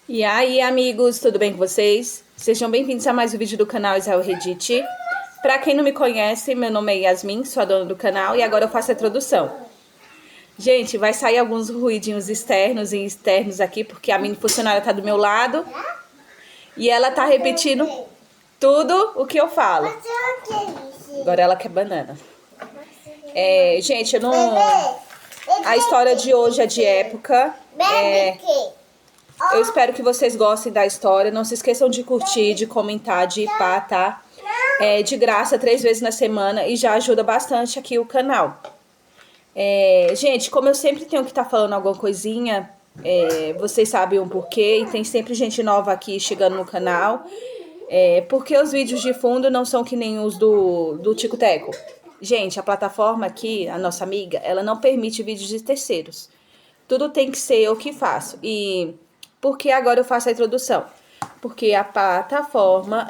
E aí, amigos, tudo bem com vocês? Sejam bem-vindos a mais um vídeo do canal Israel Reddit. Pra quem não me conhece, meu nome é Yasmin, sou a dona do canal e agora eu faço a introdução. Gente, vai sair alguns ruidinhos externos e externos aqui, porque a mini funcionária tá do meu lado e ela tá repetindo tudo o que eu falo. Agora ela quer banana. Gente, eu não... A história de hoje é de época. Eu espero que vocês gostem da história. Não se esqueçam de curtir, de comentar, de pá, tá? É de graça 3 vezes na semana e já ajuda bastante aqui o canal. Gente, como eu sempre tenho que estar falando alguma coisinha, vocês sabem o porquê e tem sempre gente nova aqui chegando no canal. Porque os vídeos de fundo não são que nem os do Tico Teco. Gente, a plataforma aqui, a nossa amiga, ela não permite vídeos de terceiros. Tudo tem que ser eu que faço. E por que agora eu faço a introdução? Porque a plataforma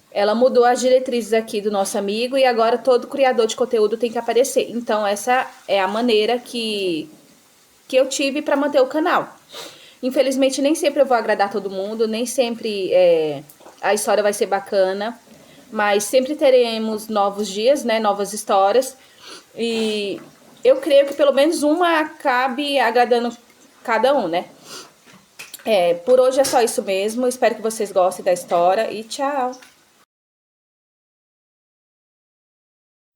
ela mudou as diretrizes aqui do nosso amigo e agora todo criador de conteúdo tem que aparecer. Então essa é a maneira que eu tive para manter o canal. Infelizmente nem sempre eu vou agradar todo mundo, nem sempre a história vai ser bacana, mas sempre teremos novos dias, né, novas histórias. E eu creio que pelo menos uma acabe agradando cada um, né? Por hoje é só isso mesmo. Espero que vocês gostem da história e tchau!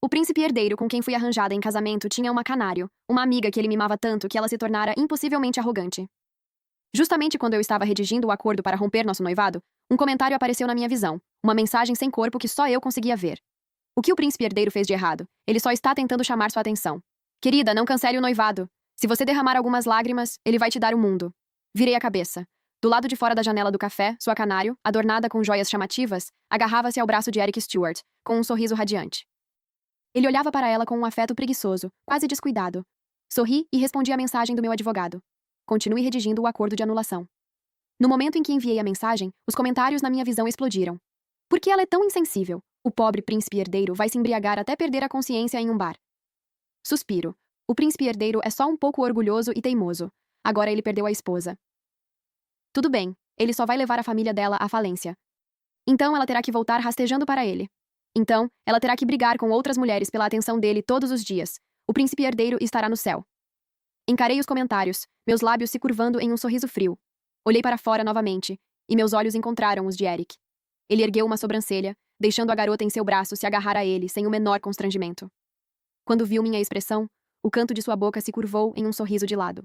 O príncipe herdeiro com quem fui arranjada em casamento tinha uma canário, uma amiga que ele mimava tanto que ela se tornara impossivelmente arrogante. Justamente quando eu estava redigindo o acordo para romper nosso noivado, um comentário apareceu na minha visão, uma mensagem sem corpo que só eu conseguia ver. O que o príncipe herdeiro fez de errado? Ele só está tentando chamar sua atenção. Querida, não cancele o noivado. Se você derramar algumas lágrimas, ele vai te dar o mundo. Virei a cabeça. Do lado de fora da janela do café, sua canário, adornada com joias chamativas, agarrava-se ao braço de Eric Stewart, com um sorriso radiante. Ele olhava para ela com um afeto preguiçoso, quase descuidado. Sorri e respondi à mensagem do meu advogado. Continue redigindo o acordo de anulação. No momento em que enviei a mensagem, os comentários na minha visão explodiram. Por que ela é tão insensível? O pobre príncipe herdeiro vai se embriagar até perder a consciência em um bar. Suspiro. O príncipe herdeiro é só um pouco orgulhoso e teimoso. Agora ele perdeu a esposa. Tudo bem, ele só vai levar a família dela à falência. Então ela terá que voltar rastejando para ele. Então, ela terá que brigar com outras mulheres pela atenção dele todos os dias. O príncipe herdeiro estará no céu. Encarei os comentários, meus lábios se curvando em um sorriso frio. Olhei para fora novamente, e meus olhos encontraram os de Eric. Ele ergueu uma sobrancelha, deixando a garota em seu braço se agarrar a ele sem o menor constrangimento. Quando viu minha expressão, o canto de sua boca se curvou em um sorriso de lado.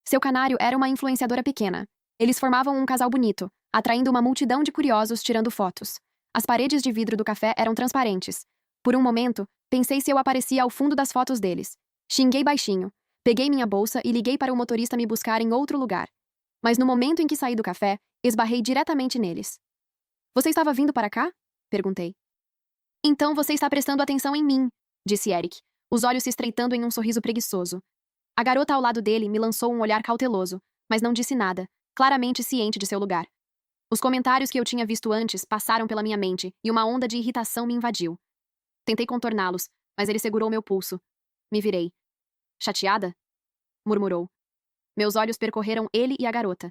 Seu canário era uma influenciadora pequena. Eles formavam um casal bonito, atraindo uma multidão de curiosos tirando fotos. As paredes de vidro do café eram transparentes. Por um momento, pensei se eu aparecia ao fundo das fotos deles. Xinguei baixinho. Peguei minha bolsa e liguei para o motorista me buscar em outro lugar. Mas no momento em que saí do café, esbarrei diretamente neles. Você estava vindo para cá? Perguntei. Então você está prestando atenção em mim, disse Eric, os olhos se estreitando em um sorriso preguiçoso. A garota ao lado dele me lançou um olhar cauteloso, mas não disse nada, claramente ciente de seu lugar. Os comentários que eu tinha visto antes passaram pela minha mente e uma onda de irritação me invadiu. Tentei contorná-los, mas ele segurou meu pulso. Me virei. Chateada? Murmurou. Meus olhos percorreram ele e a garota.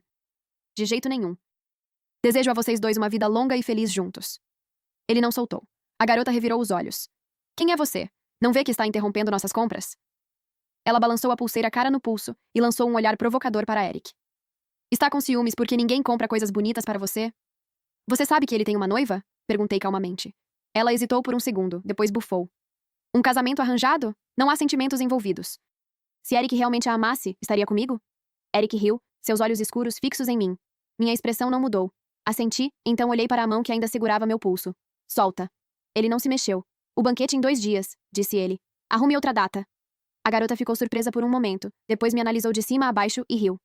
De jeito nenhum. Desejo a vocês dois uma vida longa e feliz juntos. Ele não soltou. A garota revirou os olhos. Quem é você? Não vê que está interrompendo nossas compras? Ela balançou a pulseira cara no pulso e lançou um olhar provocador para Eric. Está com ciúmes porque ninguém compra coisas bonitas para você? Você sabe que ele tem uma noiva? Perguntei calmamente. Ela hesitou por um segundo, depois bufou. Um casamento arranjado? Não há sentimentos envolvidos. Se Eric realmente a amasse, estaria comigo? Eric riu, seus olhos escuros fixos em mim. Minha expressão não mudou. Assenti, então olhei para a mão que ainda segurava meu pulso. Solta. Ele não se mexeu. O banquete em 2 dias, disse ele. Arrume outra data. A garota ficou surpresa por um momento, depois me analisou de cima a baixo e riu.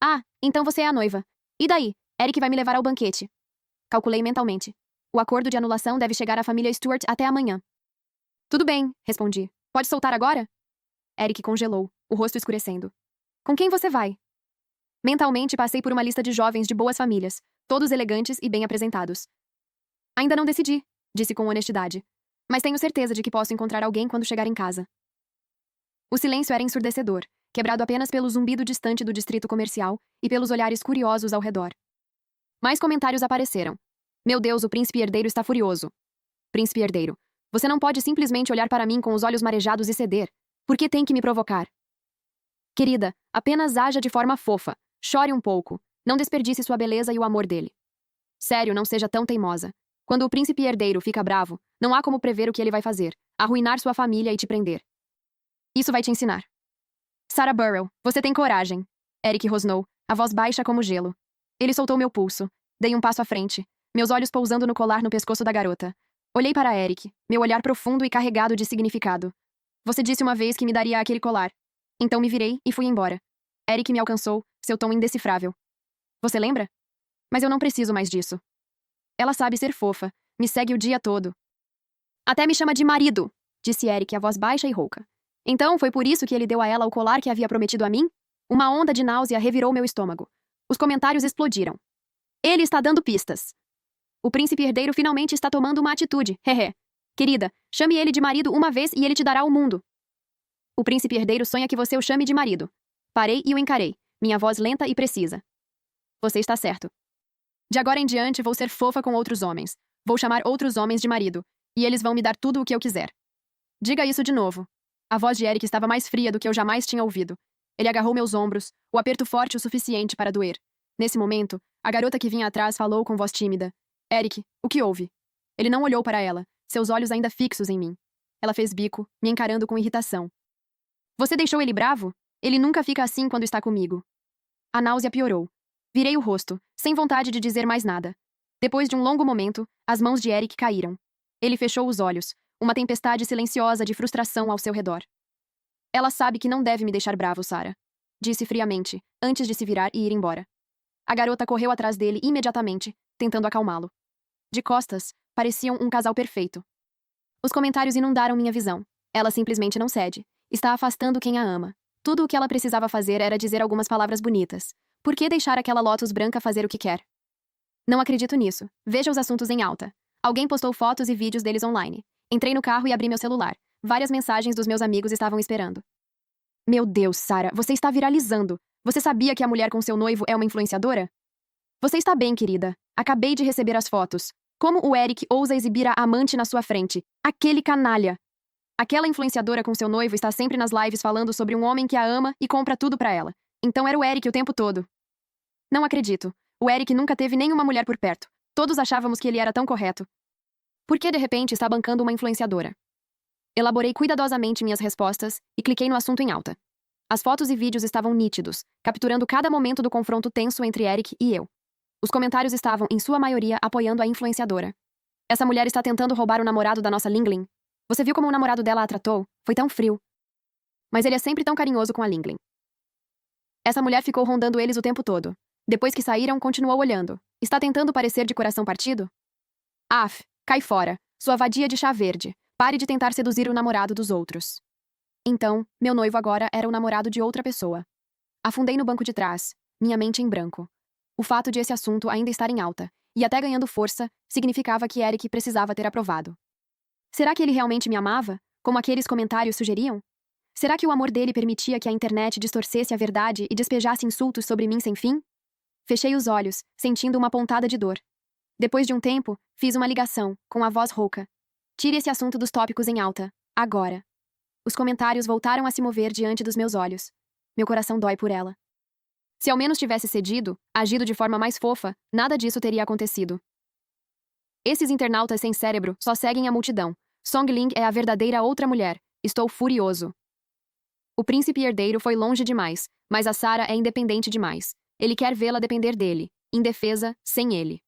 Ah, então você é a noiva. E daí? Eric vai me levar ao banquete. Calculei mentalmente. O acordo de anulação deve chegar à família Stewart até amanhã. Tudo bem, respondi. Pode soltar agora? Eric congelou, o rosto escurecendo. Com quem você vai? Mentalmente passei por uma lista de jovens de boas famílias, todos elegantes e bem apresentados. Ainda não decidi, disse com honestidade. Mas tenho certeza de que posso encontrar alguém quando chegar em casa. O silêncio era ensurdecedor. quebrado apenas pelo zumbido distante do distrito comercial e pelos olhares curiosos ao redor. Mais comentários apareceram. Meu Deus, o príncipe herdeiro está furioso. Príncipe herdeiro, você não pode simplesmente olhar para mim com os olhos marejados e ceder. Por que tem que me provocar? Querida, apenas haja de forma fofa. Chore um pouco. Não desperdice sua beleza e o amor dele. Sério, não seja tão teimosa. Quando o príncipe herdeiro fica bravo, não há como prever o que ele vai fazer. Arruinar sua família e te prender. Isso vai te ensinar. Sarah Burrell, você tem coragem. Eric rosnou, a voz baixa como gelo. Ele soltou meu pulso. Dei um passo à frente, meus olhos pousando no colar no pescoço da garota. Olhei para Eric, meu olhar profundo e carregado de significado. Você disse uma vez que me daria aquele colar. Então me virei e fui embora. Eric me alcançou, seu tom indecifrável. Você lembra? Mas eu não preciso mais disso. Ela sabe ser fofa, me segue o dia todo. Até me chama de marido, disse Eric, a voz baixa e rouca. Então foi por isso que ele deu a ela o colar que havia prometido a mim? Uma onda de náusea revirou meu estômago. Os comentários explodiram. Ele está dando pistas. O príncipe herdeiro finalmente está tomando uma atitude, hehe. Querida, chame ele de marido uma vez e ele te dará o mundo. O príncipe herdeiro sonha que você o chame de marido. Parei e o encarei, minha voz lenta e precisa. Você está certo. De agora em diante vou ser fofa com outros homens. Vou chamar outros homens de marido, e eles vão me dar tudo o que eu quiser. Diga isso de novo. A voz de Eric estava mais fria do que eu jamais tinha ouvido. Ele agarrou meus ombros, o aperto forte o suficiente para doer. Nesse momento, a garota que vinha atrás falou com voz tímida. Eric, o que houve? Ele não olhou para ela, seus olhos ainda fixos em mim. Ela fez bico, me encarando com irritação. Você deixou ele bravo? Ele nunca fica assim quando está comigo. A náusea piorou. Virei o rosto, sem vontade de dizer mais nada. Depois de um longo momento, as mãos de Eric caíram. Ele fechou os olhos, uma tempestade silenciosa de frustração ao seu redor. Ela sabe que não deve me deixar bravo, Sarah, disse friamente, antes de se virar e ir embora. A garota correu atrás dele imediatamente, tentando acalmá-lo. De costas, pareciam um casal perfeito. Os comentários inundaram minha visão. Ela simplesmente não cede. Está afastando quem a ama. Tudo o que ela precisava fazer era dizer algumas palavras bonitas. Por que deixar aquela Lotus branca fazer o que quer? Não acredito nisso. Veja os assuntos em alta. Alguém postou fotos e vídeos deles online. Entrei no carro e abri meu celular. Várias mensagens dos meus amigos estavam esperando. Meu Deus, Sarah, você está viralizando. Você sabia que a mulher com seu noivo é uma influenciadora? Você está bem, querida. Acabei de receber as fotos. Como o Eric ousa exibir a amante na sua frente? Aquele canalha! Aquela influenciadora com seu noivo está sempre nas lives falando sobre um homem que a ama e compra tudo pra ela. Então era o Eric o tempo todo. Não acredito. O Eric nunca teve nenhuma mulher por perto. Todos achávamos que ele era tão correto. Por que de repente está bancando uma influenciadora? Elaborei cuidadosamente minhas respostas e cliquei no assunto em alta. As fotos e vídeos estavam nítidos, capturando cada momento do confronto tenso entre Eric e eu. Os comentários estavam, em sua maioria, apoiando a influenciadora. Essa mulher está tentando roubar o namorado da nossa Lingling. Você viu como o namorado dela a tratou? Foi tão frio. Mas ele é sempre tão carinhoso com a Lingling. Essa mulher ficou rondando eles o tempo todo. Depois que saíram, continuou olhando. Está tentando parecer de coração partido? Af, cai fora, sua vadia de chá verde. Pare de tentar seduzir o namorado dos outros. Então, meu noivo agora era o namorado de outra pessoa. Afundei no banco de trás, minha mente em branco. O fato de esse assunto ainda estar em alta, e até ganhando força, significava que Eric precisava ter aprovado. Será que ele realmente me amava, como aqueles comentários sugeriam? Será que o amor dele permitia que a internet distorcesse a verdade e despejasse insultos sobre mim sem fim? Fechei os olhos, sentindo uma pontada de dor. Depois de um tempo, fiz uma ligação, com a voz rouca. Tire esse assunto dos tópicos em alta, agora. Os comentários voltaram a se mover diante dos meus olhos. Meu coração dói por ela. Se ao menos tivesse cedido, agido de forma mais fofa, nada disso teria acontecido. Esses internautas sem cérebro só seguem a multidão. Song Ling é a verdadeira outra mulher. Estou furioso. O príncipe herdeiro foi longe demais, mas a Sarah é independente demais. Ele quer vê-la depender dele, indefesa, sem ele.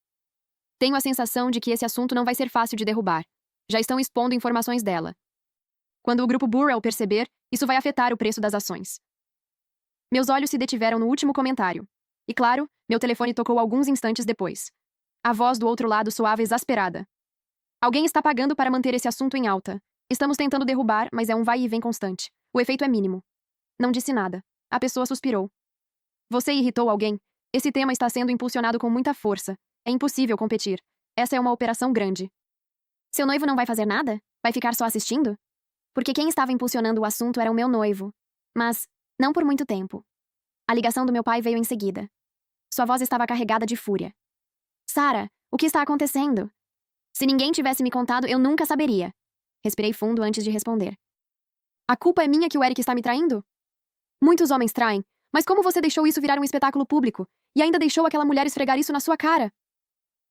Tenho a sensação de que esse assunto não vai ser fácil de derrubar. Já estão expondo informações dela. Quando o grupo Burrell perceber, isso vai afetar o preço das ações. Meus olhos se detiveram no último comentário. E claro, meu telefone tocou alguns instantes depois. A voz do outro lado soava exasperada. Alguém está pagando para manter esse assunto em alta. Estamos tentando derrubar, mas é um vai e vem constante. O efeito é mínimo. Não disse nada. A pessoa suspirou. Você irritou alguém? Esse tema está sendo impulsionado com muita força. É impossível competir. Essa é uma operação grande. Seu noivo não vai fazer nada? Vai ficar só assistindo? Porque quem estava impulsionando o assunto era o meu noivo. Mas Não por muito tempo. A ligação do meu pai veio em seguida. Sua voz estava carregada de fúria. Sarah, o que está acontecendo? Se ninguém tivesse me contado, eu nunca saberia. Respirei fundo antes de responder. A culpa é minha que o Eric está me traindo? Muitos homens traem, mas como você deixou isso virar um espetáculo público? E ainda deixou aquela mulher esfregar isso na sua cara?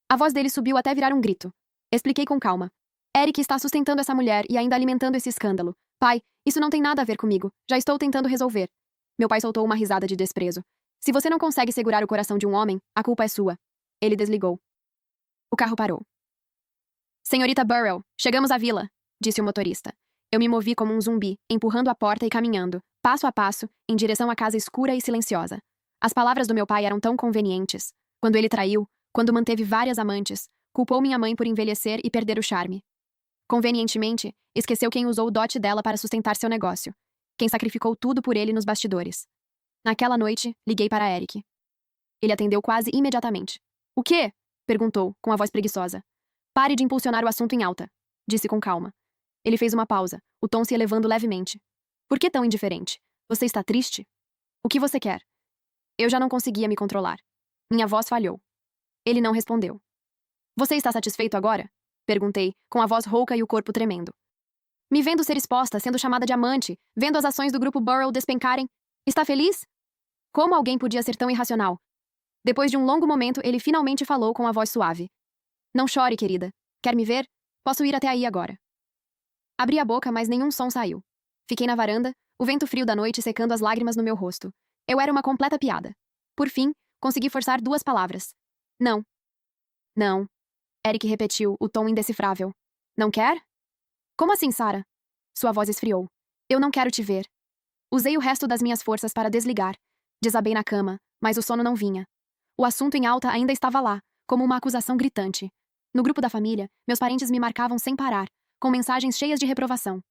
A voz dele subiu até virar um grito. Expliquei com calma. Eric está sustentando essa mulher e ainda alimentando esse escândalo. Pai, isso não tem nada a ver comigo. Já estou tentando resolver. Meu pai soltou uma risada de desprezo. Se você não consegue segurar o coração de um homem, a culpa é sua. Ele desligou. O carro parou. Senhorita Burrell, chegamos à vila, disse o motorista. Eu me movi como um zumbi, empurrando a porta e caminhando, passo a passo, em direção à casa escura e silenciosa. As palavras do meu pai eram tão convenientes. Quando ele traiu, quando manteve várias amantes, culpou minha mãe por envelhecer e perder o charme. Convenientemente, esqueceu quem usou o dote dela para sustentar seu negócio. Quem sacrificou tudo por ele nos bastidores. Naquela noite, liguei para Eric. Ele atendeu quase imediatamente. O quê? Perguntou, com a voz preguiçosa. Pare de impulsionar o assunto em alta, disse com calma. Ele fez uma pausa, o tom se elevando levemente. Por que tão indiferente? Você está triste? O que você quer? Eu já não conseguia me controlar. Minha voz falhou. Ele não respondeu. Você está satisfeito agora? Perguntei, com a voz rouca e o corpo tremendo. Me vendo ser exposta, sendo chamada de amante, vendo as ações do grupo Burrell despencarem. Está feliz? Como alguém podia ser tão irracional? Depois de um longo momento, ele finalmente falou com a voz suave. Não chore, querida. Quer me ver? Posso ir até aí agora. Abri a boca, mas nenhum som saiu. Fiquei na varanda, o vento frio da noite secando as lágrimas no meu rosto. Eu era uma completa piada. Por fim, consegui forçar 2 palavras. Não. Não. Eric repetiu, o tom indecifrável. Não quer? Como assim, Sarah? Sua voz esfriou. Eu não quero te ver. Usei o resto das minhas forças para desligar. Desabei na cama, mas o sono não vinha. O assunto em alta ainda estava lá, como uma acusação gritante. No grupo da família, meus parentes me marcavam sem parar, com mensagens cheias de reprovação.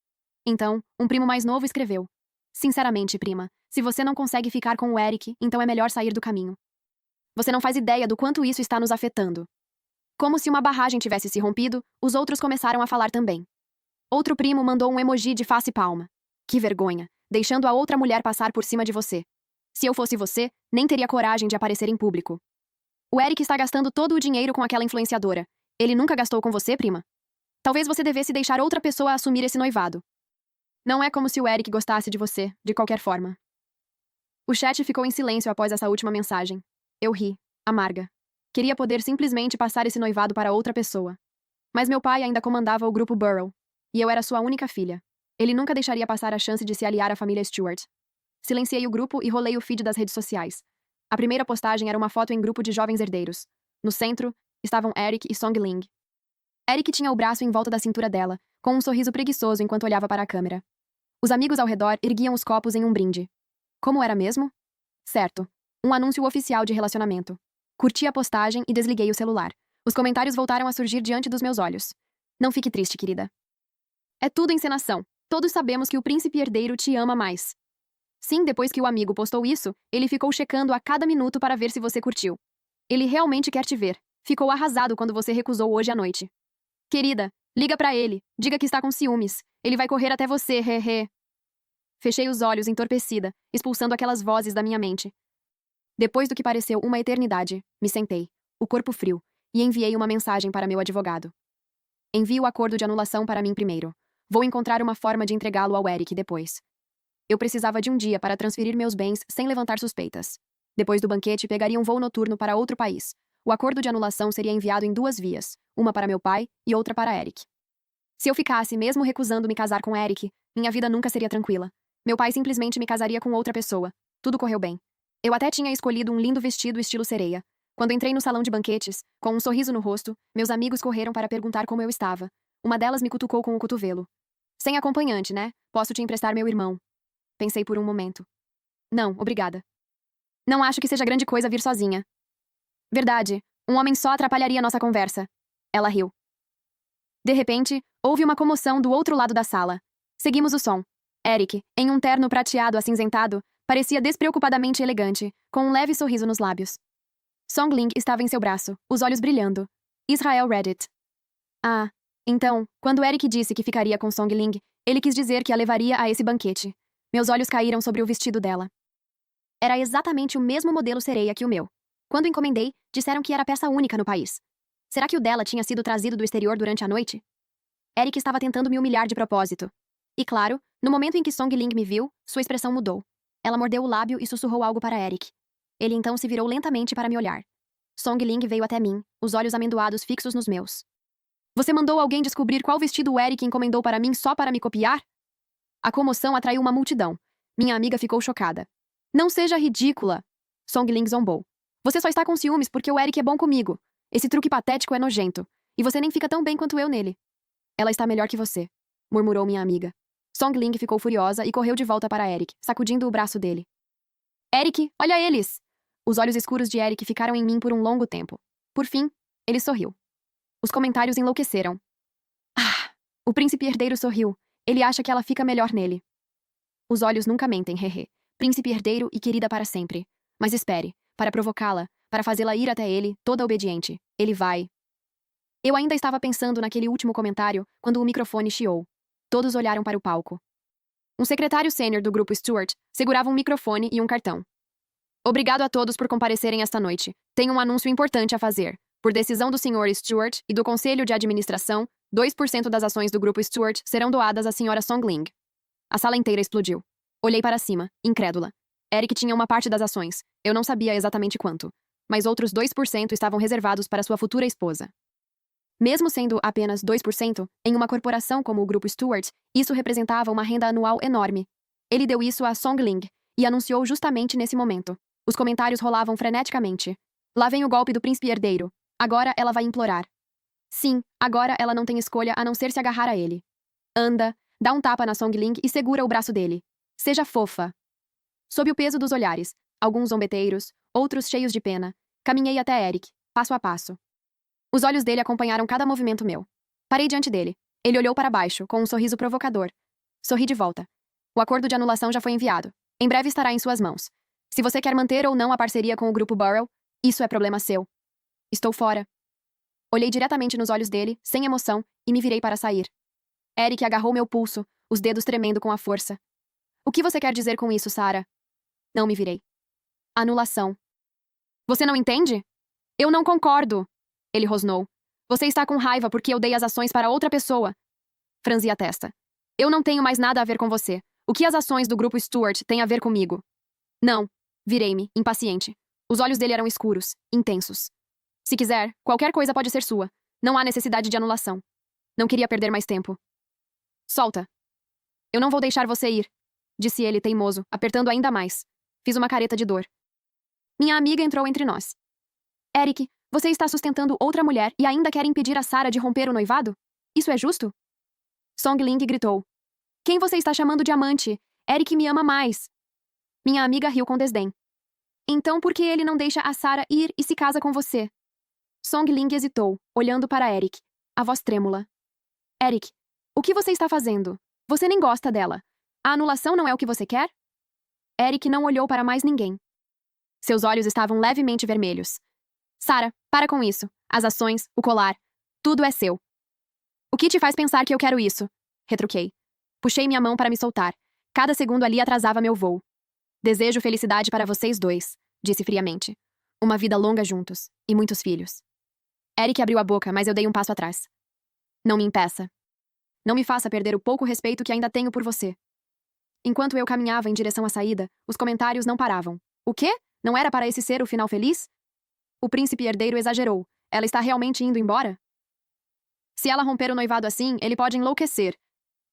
Então, um primo mais novo escreveu. Sinceramente, prima, se você não consegue ficar com o Eric, então é melhor sair do caminho. Você não faz ideia do quanto isso está nos afetando. Como se uma barragem tivesse se rompido, os outros começaram a falar também. Outro primo mandou um emoji de face palma. Que vergonha, deixando a outra mulher passar por cima de você. Se eu fosse você, nem teria coragem de aparecer em público. O Eric está gastando todo o dinheiro com aquela influenciadora. Ele nunca gastou com você, prima? Talvez você devesse deixar outra pessoa assumir esse noivado. Não é como se o Eric gostasse de você, de qualquer forma. O chat ficou em silêncio após essa última mensagem. Eu ri, amarga. Queria poder simplesmente passar esse noivado para outra pessoa. Mas meu pai ainda comandava o grupo Burrell, e eu era sua única filha. Ele nunca deixaria passar a chance de se aliar à família Stewart. Silenciei o grupo e rolei o feed das redes sociais. A primeira postagem era uma foto em grupo de jovens herdeiros. No centro, estavam Eric e Song Ling. Eric tinha o braço em volta da cintura dela, com um sorriso preguiçoso enquanto olhava para a câmera. Os amigos ao redor erguiam os copos em um brinde. Como era mesmo? Certo. Um anúncio oficial de relacionamento. Curti a postagem e desliguei o celular. Os comentários voltaram a surgir diante dos meus olhos. Não fique triste, querida. É tudo encenação. Todos sabemos que o príncipe herdeiro te ama mais. Sim, depois que o amigo postou isso, ele ficou checando a cada minuto para ver se você curtiu. Ele realmente quer te ver. Ficou arrasado quando você recusou hoje à noite. Querida, liga pra ele. Diga que está com ciúmes. Ele vai correr até você, he. Fechei os olhos entorpecida, expulsando aquelas vozes da minha mente. Depois do que pareceu uma eternidade, me sentei, o corpo frio, e enviei uma mensagem para meu advogado. Envie o acordo de anulação para mim primeiro. Vou encontrar uma forma de entregá-lo ao Eric depois. Eu precisava de um dia para transferir meus bens sem levantar suspeitas. Depois do banquete, pegaria um voo noturno para outro país. O acordo de anulação seria enviado em 2 vias, uma para meu pai e outra para Eric. Se eu ficasse mesmo recusando me casar com Eric, minha vida nunca seria tranquila. Meu pai simplesmente me casaria com outra pessoa. Tudo correu bem. Eu até tinha escolhido um lindo vestido estilo sereia. Quando entrei no salão de banquetes, com um sorriso no rosto, meus amigos correram para perguntar como eu estava. Uma delas me cutucou com o cotovelo. Sem acompanhante, né? Posso te emprestar meu irmão. Pensei por um momento. Não, obrigada. Não acho que seja grande coisa vir sozinha. Verdade, um homem só atrapalharia nossa conversa. Ela riu. De repente, houve uma comoção do outro lado da sala. Seguimos o som. Eric, em um terno prateado acinzentado, parecia despreocupadamente elegante, com um leve sorriso nos lábios. Song Ling estava em seu braço, os olhos brilhando. Israel Reddit. Ah, então, quando Eric disse que ficaria com Song Ling, ele quis dizer que a levaria a esse banquete. Meus olhos caíram sobre o vestido dela. Era exatamente o mesmo modelo sereia que o meu. Quando encomendei, disseram que era peça única no país. Será que o dela tinha sido trazido do exterior durante a noite? Eric estava tentando me humilhar de propósito. E claro, no momento em que Song Ling me viu, sua expressão mudou. Ela mordeu o lábio e sussurrou algo para Eric. Ele então se virou lentamente para me olhar. Song Ling veio até mim, os olhos amendoados fixos nos meus. Você mandou alguém descobrir qual vestido o Eric encomendou para mim só para me copiar? A comoção atraiu uma multidão. Minha amiga ficou chocada. Não seja ridícula! Song Ling zombou. Você só está com ciúmes porque o Eric é bom comigo. Esse truque patético é nojento. E você nem fica tão bem quanto eu nele. Ela está melhor que você, murmurou minha amiga. Song Ling ficou furiosa e correu de volta para Eric, sacudindo o braço dele. Eric, olha eles! Os olhos escuros de Eric ficaram em mim por um longo tempo. Por fim, ele sorriu. Os comentários enlouqueceram. Ah! O príncipe herdeiro sorriu. Ele acha que ela fica melhor nele. Os olhos nunca mentem, hehe. Príncipe herdeiro e querida para sempre. Mas espere, para provocá-la, para fazê-la ir até ele, toda obediente. Ele vai. Eu ainda estava pensando naquele último comentário quando o microfone chiou. Todos olharam para o palco. Um secretário sênior do grupo Stewart segurava um microfone e um cartão. Obrigado a todos por comparecerem esta noite. Tenho um anúncio importante a fazer. Por decisão do Sr. Stewart e do Conselho de Administração, 2% das ações do grupo Stewart serão doadas à Sra. Song Ling. A sala inteira explodiu. Olhei para cima, incrédula. Eric tinha uma parte das ações. Eu não sabia exatamente quanto. Mas outros 2% estavam reservados para sua futura esposa. Mesmo sendo apenas 2%, em uma corporação como o Grupo Stewart, isso representava uma renda anual enorme. Ele deu isso a Song Ling e anunciou justamente nesse momento. Os comentários rolavam freneticamente. Lá vem o golpe do príncipe herdeiro. Agora ela vai implorar. Sim, agora ela não tem escolha a não ser se agarrar a ele. Anda, dá um tapa na Song Ling e segura o braço dele. Seja fofa. Sob o peso dos olhares, alguns zombeteiros, outros cheios de pena, caminhei até Eric, passo a passo. Os olhos dele acompanharam cada movimento meu. Parei diante dele. Ele olhou para baixo, com um sorriso provocador. Sorri de volta. O acordo de anulação já foi enviado. Em breve estará em suas mãos. Se você quer manter ou não a parceria com o Grupo Burrow, isso é problema seu. Estou fora. Olhei diretamente nos olhos dele, sem emoção, e me virei para sair. Eric agarrou meu pulso, os dedos tremendo com a força. O que você quer dizer com isso, Sarah? Não me virei. Anulação. Você não entende? Eu não concordo. Ele rosnou. Você está com raiva porque eu dei as ações para outra pessoa. Franzi a testa. Eu não tenho mais nada a ver com você. O que as ações do grupo Stewart têm a ver comigo? Não. Virei-me, impaciente. Os olhos dele eram escuros, intensos. Se quiser, qualquer coisa pode ser sua. Não há necessidade de anulação. Não queria perder mais tempo. Solta. Eu não vou deixar você ir, disse ele, teimoso, apertando ainda mais. Fiz uma careta de dor. Minha amiga entrou entre nós. Eric, você está sustentando outra mulher e ainda quer impedir a Sarah de romper o noivado? Isso é justo? Song Ling gritou. Quem você está chamando de amante? Eric me ama mais. Minha amiga riu com desdém. Então por que ele não deixa a Sarah ir e se casa com você? Song Ling hesitou, olhando para Eric, a voz trêmula. Eric, o que você está fazendo? Você nem gosta dela. A anulação não é o que você quer? Eric não olhou para mais ninguém. Seus olhos estavam levemente vermelhos. Sarah, para com isso. As ações, o colar, tudo é seu. O que te faz pensar que eu quero isso? Retruquei. Puxei minha mão para me soltar. Cada segundo ali atrasava meu voo. Desejo felicidade para vocês dois, disse friamente. Uma vida longa juntos, e muitos filhos. Eric abriu a boca, mas eu dei um passo atrás. Não me impeça. Não me faça perder o pouco respeito que ainda tenho por você. Enquanto eu caminhava em direção à saída, os comentários não paravam. O quê? Não era para esse ser o final feliz? O príncipe herdeiro exagerou. Ela está realmente indo embora? Se ela romper o noivado assim, ele pode enlouquecer.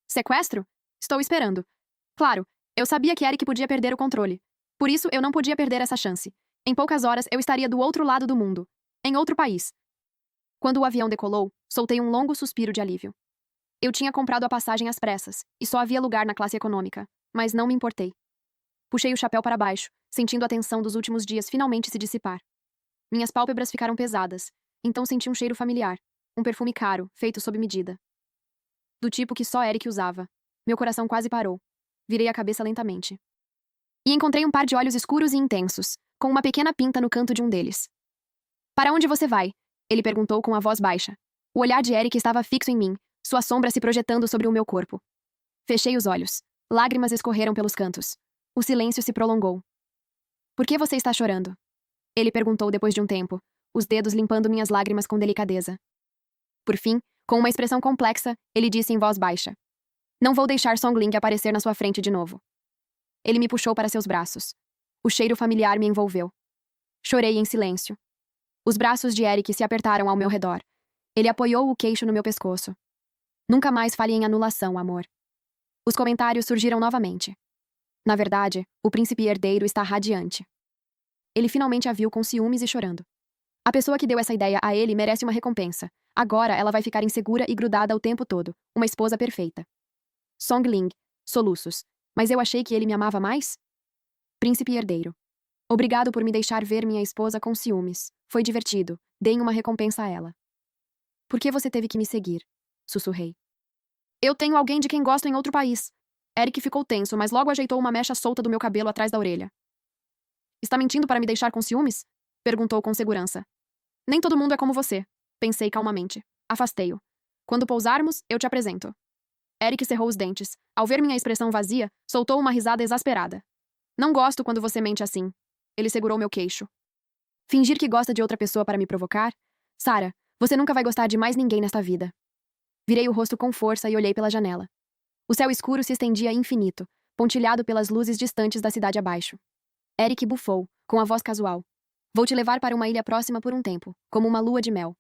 Sequestro? Estou esperando. Claro, eu sabia que Eric podia perder o controle. Por isso, eu não podia perder essa chance. Em poucas horas, eu estaria do outro lado do mundo. Em outro país. Quando o avião decolou, soltei um longo suspiro de alívio. Eu tinha comprado a passagem às pressas, e só havia lugar na classe econômica, mas não me importei. Puxei o chapéu para baixo, sentindo a tensão dos últimos dias finalmente se dissipar. Minhas pálpebras ficaram pesadas, então senti um cheiro familiar, um perfume caro, feito sob medida. Do tipo que só Eric usava. Meu coração quase parou. Virei a cabeça lentamente. E encontrei um par de olhos escuros e intensos, com uma pequena pinta no canto de um deles. Para onde você vai? Ele perguntou com a voz baixa. O olhar de Eric estava fixo em mim, sua sombra se projetando sobre o meu corpo. Fechei os olhos. Lágrimas escorreram pelos cantos. O silêncio se prolongou. Por que você está chorando? Ele perguntou depois de um tempo, os dedos limpando minhas lágrimas com delicadeza. Por fim, com uma expressão complexa, ele disse em voz baixa: Não vou deixar Songling aparecer na sua frente de novo. Ele me puxou para seus braços. O cheiro familiar me envolveu. Chorei em silêncio. Os braços de Eric se apertaram ao meu redor. Ele apoiou o queixo no meu pescoço. Nunca mais fale em anulação, amor. Os comentários surgiram novamente. Na verdade, o príncipe herdeiro está radiante. Ele finalmente a viu com ciúmes e chorando. A pessoa que deu essa ideia a ele merece uma recompensa. Agora ela vai ficar insegura e grudada o tempo todo. Uma esposa perfeita. Songling, soluços. Mas eu achei que ele me amava mais? Príncipe herdeiro. Obrigado por me deixar ver minha esposa com ciúmes. Foi divertido. Deem uma recompensa a ela. Por que você teve que me seguir? Sussurrei. Eu tenho alguém de quem gosto em outro país. Eric ficou tenso, mas logo ajeitou uma mecha solta do meu cabelo atrás da orelha. Está mentindo para me deixar com ciúmes? Perguntou com segurança. Nem todo mundo é como você. Pensei calmamente. Afastei-o. Quando pousarmos, eu te apresento. Eric cerrou os dentes. Ao ver minha expressão vazia, soltou uma risada exasperada. Não gosto quando você mente assim. Ele segurou meu queixo. Fingir que gosta de outra pessoa para me provocar? Sarah, você nunca vai gostar de mais ninguém nesta vida. Virei o rosto com força e olhei pela janela. O céu escuro se estendia infinito, pontilhado pelas luzes distantes da cidade abaixo. Eric bufou, com a voz casual. Vou te levar para uma ilha próxima por um tempo, como uma lua de mel.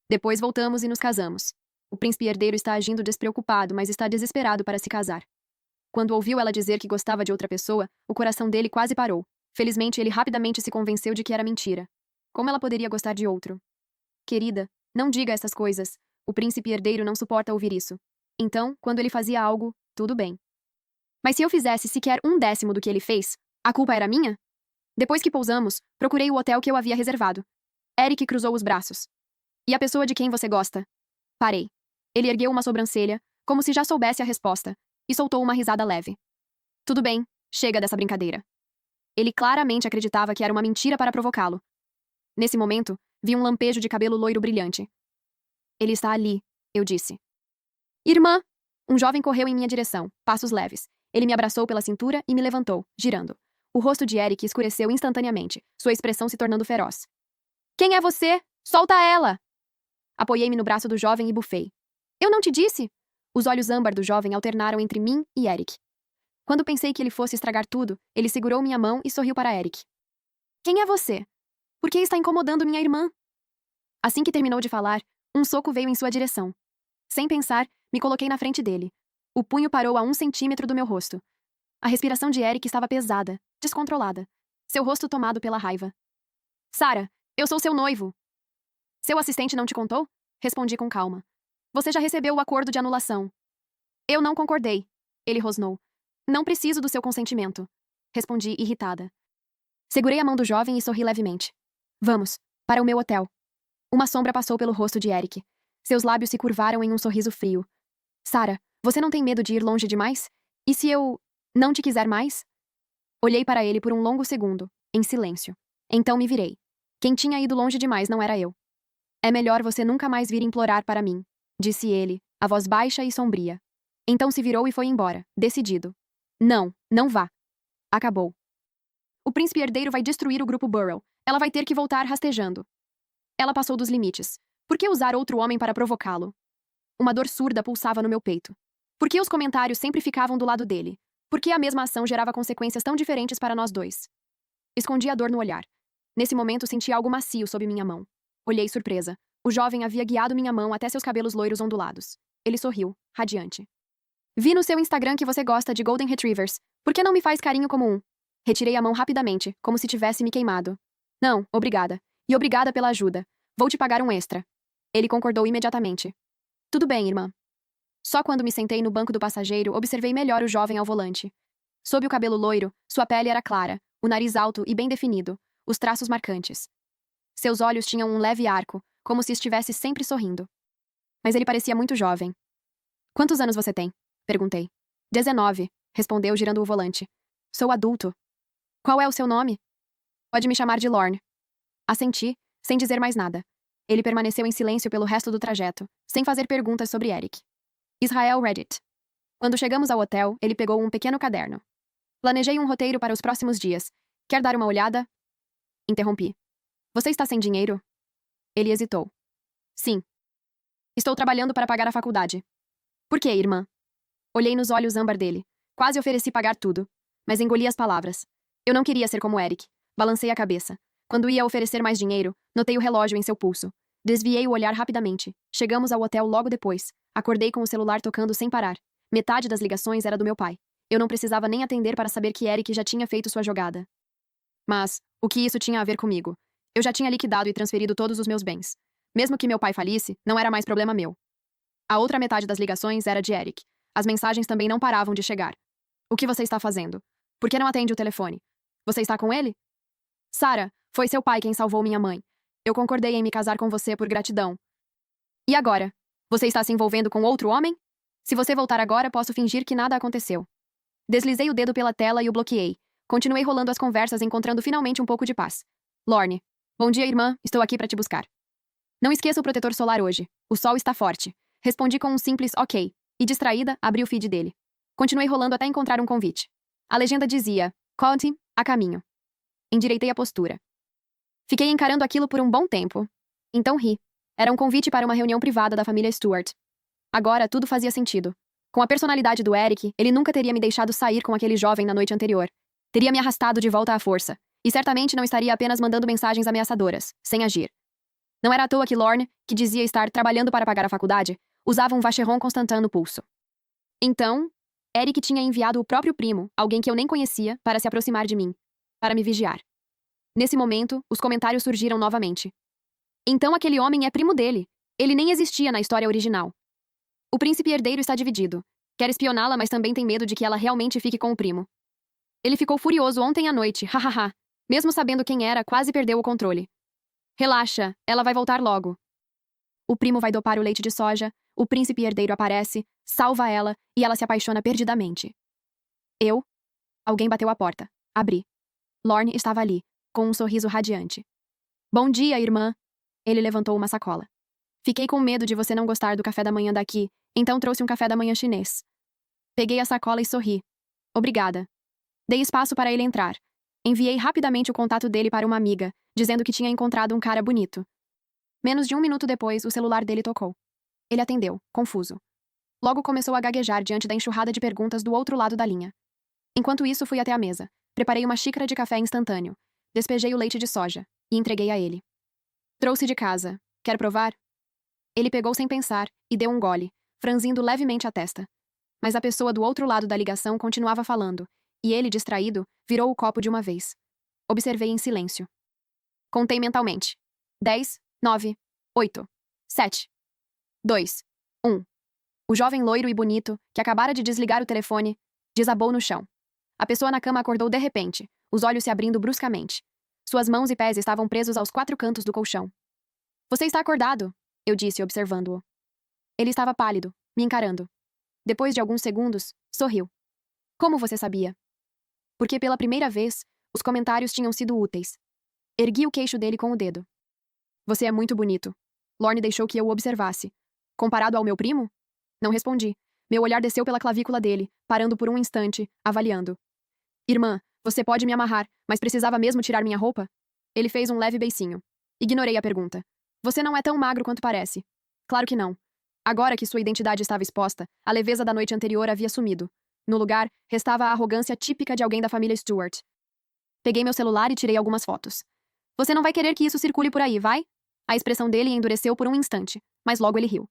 Depois voltamos e nos casamos. O príncipe herdeiro está agindo despreocupado, mas está desesperado para se casar. Quando ouviu ela dizer que gostava de outra pessoa, o coração dele quase parou. Felizmente, ele rapidamente se convenceu de que era mentira. Como ela poderia gostar de outro? Querida, não diga essas coisas. O príncipe herdeiro não suporta ouvir isso. Então, quando ele fazia algo, tudo bem. Mas se eu fizesse sequer 1/10 do que ele fez, a culpa era minha? Depois que pousamos, procurei o hotel que eu havia reservado. Eric cruzou os braços. E a pessoa de quem você gosta? Parei. Ele ergueu uma sobrancelha, como se já soubesse a resposta, e soltou uma risada leve. Tudo bem, chega dessa brincadeira. Ele claramente acreditava que era uma mentira para provocá-lo. Nesse momento, vi um lampejo de cabelo loiro brilhante. Ele está ali, eu disse. Irmã! Um jovem correu em minha direção, passos leves. Ele me abraçou pela cintura e me levantou, girando. O rosto de Eric escureceu instantaneamente, sua expressão se tornando feroz. Quem é você? Solta ela! Apoiei-me no braço do jovem e bufei. Eu não te disse? Os olhos âmbar do jovem alternaram entre mim e Eric. Quando pensei que ele fosse estragar tudo, ele segurou minha mão e sorriu para Eric. Quem é você? Por que está incomodando minha irmã? Assim que terminou de falar, um soco veio em sua direção. Sem pensar, me coloquei na frente dele. O punho parou a 1 centímetro do meu rosto. A respiração de Eric estava pesada, descontrolada. Seu rosto tomado pela raiva. Sarah, eu sou seu noivo. Seu assistente não te contou? Respondi com calma. Você já recebeu o acordo de anulação. Eu não concordei. Ele rosnou. Não preciso do seu consentimento. Respondi irritada. Segurei a mão do jovem e sorri levemente. Vamos, para o meu hotel. Uma sombra passou pelo rosto de Eric. Seus lábios se curvaram em um sorriso frio. Sarah, você não tem medo de ir longe demais? E se eu não te quiser mais? Olhei para ele por um longo segundo, em silêncio. Então me virei. Quem tinha ido longe demais não era eu. É melhor você nunca mais vir implorar para mim, disse ele, a voz baixa e sombria. Então se virou e foi embora, decidido. Não, não vá. Acabou. O príncipe herdeiro vai destruir o grupo Burrow. Ela vai ter que voltar rastejando. Ela passou dos limites. Por que usar outro homem para provocá-lo? Uma dor surda pulsava no meu peito. Por que os comentários sempre ficavam do lado dele? Por que a mesma ação gerava consequências tão diferentes para nós dois? Escondi a dor no olhar. Nesse momento senti algo macio sob minha mão. Olhei surpresa. O jovem havia guiado minha mão até seus cabelos loiros ondulados. Ele sorriu, radiante. Vi no seu Instagram que você gosta de Golden Retrievers. Por que não me faz carinho como um? Retirei a mão rapidamente, como se tivesse me queimado. Não, obrigada. E obrigada pela ajuda. Vou te pagar um extra. Ele concordou imediatamente. Tudo bem, irmã. Só quando me sentei no banco do passageiro observei melhor o jovem ao volante. Sob o cabelo loiro, sua pele era clara, o nariz alto e bem definido, os traços marcantes. Seus olhos tinham um leve arco, como se estivesse sempre sorrindo. Mas ele parecia muito jovem. Quantos anos você tem? Perguntei. 19, respondeu girando o volante. Sou adulto. Qual é o seu nome? Pode me chamar de Lorne. Assenti, sem dizer mais nada. Ele permaneceu em silêncio pelo resto do trajeto, sem fazer perguntas sobre Eric. Israel Reddit. Quando chegamos ao hotel, ele pegou um pequeno caderno. Planejei um roteiro para os próximos dias. Quer dar uma olhada? Interrompi. Você está sem dinheiro? Ele hesitou. Sim. Estou trabalhando para pagar a faculdade. Por quê, irmã? Olhei nos olhos âmbar dele. Quase ofereci pagar tudo, mas engoli as palavras. Eu não queria ser como Eric. Balancei a cabeça. Quando ia oferecer mais dinheiro, notei o relógio em seu pulso. Desviei o olhar rapidamente. Chegamos ao hotel logo depois. Acordei com o celular tocando sem parar. Metade das ligações era do meu pai. Eu não precisava nem atender para saber que Eric já tinha feito sua jogada. Mas, o que isso tinha a ver comigo? Eu já tinha liquidado e transferido todos os meus bens. Mesmo que meu pai falisse, não era mais problema meu. A outra metade das ligações era de Eric. As mensagens também não paravam de chegar. O que você está fazendo? Por que não atende o telefone? Você está com ele? Sarah, foi seu pai quem salvou minha mãe. Eu concordei em me casar com você por gratidão. E agora? Você está se envolvendo com outro homem? Se você voltar agora, posso fingir que nada aconteceu. Deslizei o dedo pela tela e o bloqueei. Continuei rolando as conversas, encontrando finalmente um pouco de paz. Lorne. Bom dia, irmã. Estou aqui para te buscar. Não esqueça o protetor solar hoje. O sol está forte. Respondi com um simples ok. E distraída, abri o feed dele. Continuei rolando até encontrar um convite. A legenda dizia, Conte, a caminho. Endireitei a postura. Fiquei encarando aquilo por um bom tempo. Então ri. Era um convite para uma reunião privada da família Stewart. Agora, tudo fazia sentido. Com a personalidade do Eric, ele nunca teria me deixado sair com aquele jovem na noite anterior. Teria me arrastado de volta à força. E certamente não estaria apenas mandando mensagens ameaçadoras, sem agir. Não era à toa que Lorne, que dizia estar trabalhando para pagar a faculdade, usava um Vacheron Constantin no pulso. Então, Eric tinha enviado o próprio primo, alguém que eu nem conhecia, para se aproximar de mim, para me vigiar. Nesse momento, os comentários surgiram novamente. Então aquele homem é primo dele. Ele nem existia na história original. O príncipe herdeiro está dividido. Quer espioná-la, mas também tem medo de que ela realmente fique com o primo. Ele ficou furioso ontem à noite, hahaha. Mesmo sabendo quem era, quase perdeu o controle. Relaxa, ela vai voltar logo. O primo vai dopar o leite de soja, o príncipe herdeiro aparece, salva ela e ela se apaixona perdidamente. Eu? Alguém bateu a porta. Abri. Lorne estava ali, com um sorriso radiante. Bom dia, irmã. Ele levantou uma sacola. Fiquei com medo de você não gostar do café da manhã daqui, então trouxe um café da manhã chinês. Peguei a sacola e sorri. Obrigada. Dei espaço para ele entrar. Enviei rapidamente o contato dele para uma amiga, dizendo que tinha encontrado um cara bonito. Menos de um minuto depois, o celular dele tocou. Ele atendeu, confuso. Logo começou a gaguejar diante da enxurrada de perguntas do outro lado da linha. Enquanto isso, fui até a mesa. Preparei uma xícara de café instantâneo. Despejei o leite de soja e entreguei a ele. Trouxe de casa. Quer provar? Ele pegou sem pensar e deu um gole, franzindo levemente a testa. Mas a pessoa do outro lado da ligação continuava falando, e ele, distraído, virou o copo de uma vez. Observei em silêncio. Contei mentalmente. 10, 9, 8, 7, 2, 1. O jovem loiro e bonito, que acabara de desligar o telefone, desabou no chão. A pessoa na cama acordou de repente, os olhos se abrindo bruscamente. Suas mãos e pés estavam presos aos quatro cantos do colchão. Você está acordado, eu disse, observando-o. Ele estava pálido, me encarando. Depois de alguns segundos, sorriu. Como você sabia? Porque pela primeira vez, os comentários tinham sido úteis. Ergui o queixo dele com o dedo. Você é muito bonito. Lorne deixou que eu o observasse. Comparado ao meu primo? Não respondi. Meu olhar desceu pela clavícula dele, parando por um instante, avaliando. Irmã, você pode me amarrar, mas precisava mesmo tirar minha roupa? Ele fez um leve beicinho. Ignorei a pergunta. Você não é tão magro quanto parece. Claro que não. Agora que sua identidade estava exposta, a leveza da noite anterior havia sumido. No lugar, restava a arrogância típica de alguém da família Stewart. Peguei meu celular e tirei algumas fotos. Você não vai querer que isso circule por aí, vai? A expressão dele endureceu por um instante, mas logo ele riu.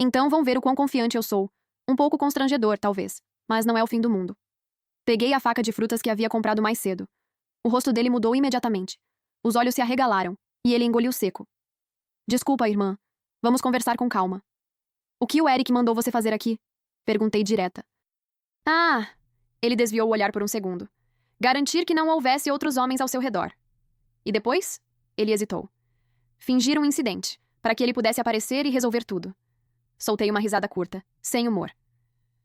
Então vão ver o quão confiante eu sou. Um pouco constrangedor, talvez, mas não é o fim do mundo. Peguei a faca de frutas que havia comprado mais cedo. O rosto dele mudou imediatamente. Os olhos se arregalaram, e ele engoliu seco. Desculpa, irmã. Vamos conversar com calma. O que o Eric mandou você fazer aqui? Perguntei direta. Ah! Ele desviou o olhar por um segundo. Garantir que não houvesse outros homens ao seu redor. E depois? Ele hesitou. Fingir um incidente, para que ele pudesse aparecer e resolver tudo. Soltei uma risada curta, sem humor.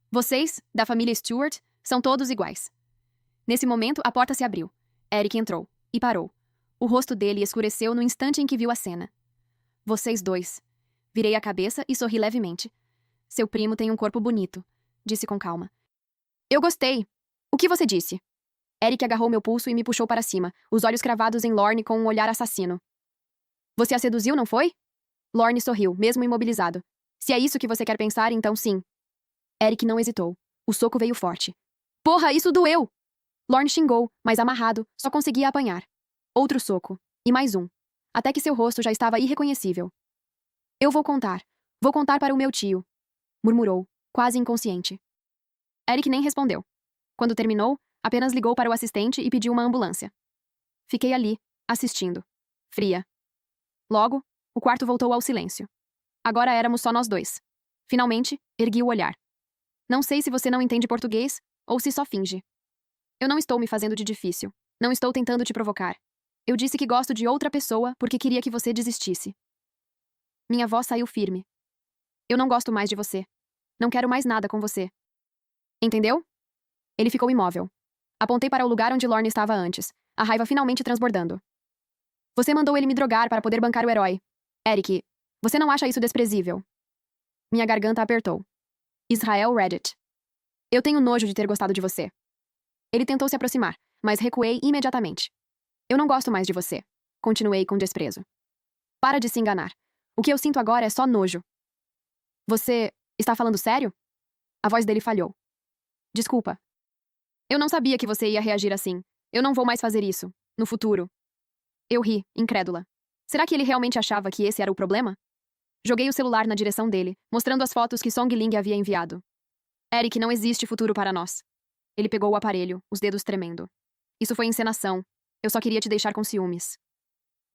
Vocês, da família Stewart, são todos iguais. Nesse momento, a porta se abriu. Eric entrou, e parou. O rosto dele escureceu no instante em que viu a cena. Vocês dois. Virei a cabeça e sorri levemente. Seu primo tem um corpo bonito. disse com calma. Eu gostei. O que você disse? Eric agarrou meu pulso e me puxou para cima, os olhos cravados em Lorne com um olhar assassino. Você a seduziu, não foi? Lorne sorriu, mesmo imobilizado. Se é isso que você quer pensar, então sim. Eric não hesitou. O soco veio forte. Porra, isso doeu! Lorne xingou, mas amarrado, só conseguia apanhar. Outro soco. E mais um. Até que seu rosto já estava irreconhecível. Eu vou contar. Vou contar para o meu tio. Murmurou, quase inconsciente. Eric nem respondeu. Quando terminou, apenas ligou para o assistente e pediu uma ambulância. Fiquei ali, assistindo. Fria. Logo, o quarto voltou ao silêncio. Agora éramos só nós dois. Finalmente, ergui o olhar. Não sei se você não entende português ou se só finge. Eu não estou me fazendo de difícil. Não estou tentando te provocar. Eu disse que gosto de outra pessoa porque queria que você desistisse. Minha voz saiu firme. Eu não gosto mais de você. Não quero mais nada com você. Entendeu? Ele ficou imóvel. Apontei para o lugar onde Lorne estava antes, a raiva finalmente transbordando. Você mandou ele me drogar para poder bancar o herói. Eric, você não acha isso desprezível? Minha garganta apertou. Israel Reddit. Eu tenho nojo de ter gostado de você. Ele tentou se aproximar, mas recuei imediatamente. Eu não gosto mais de você. Continuei com desprezo. Para de se enganar. O que eu sinto agora é só nojo. Você está falando sério? A voz dele falhou. Desculpa. Eu não sabia que você ia reagir assim. Eu não vou mais fazer isso. No futuro. Eu ri, incrédula. Será que ele realmente achava que esse era o problema? Joguei o celular na direção dele, mostrando as fotos que Song Ling havia enviado. Eric, não existe futuro para nós. Ele pegou o aparelho, os dedos tremendo. Isso foi encenação. Eu só queria te deixar com ciúmes.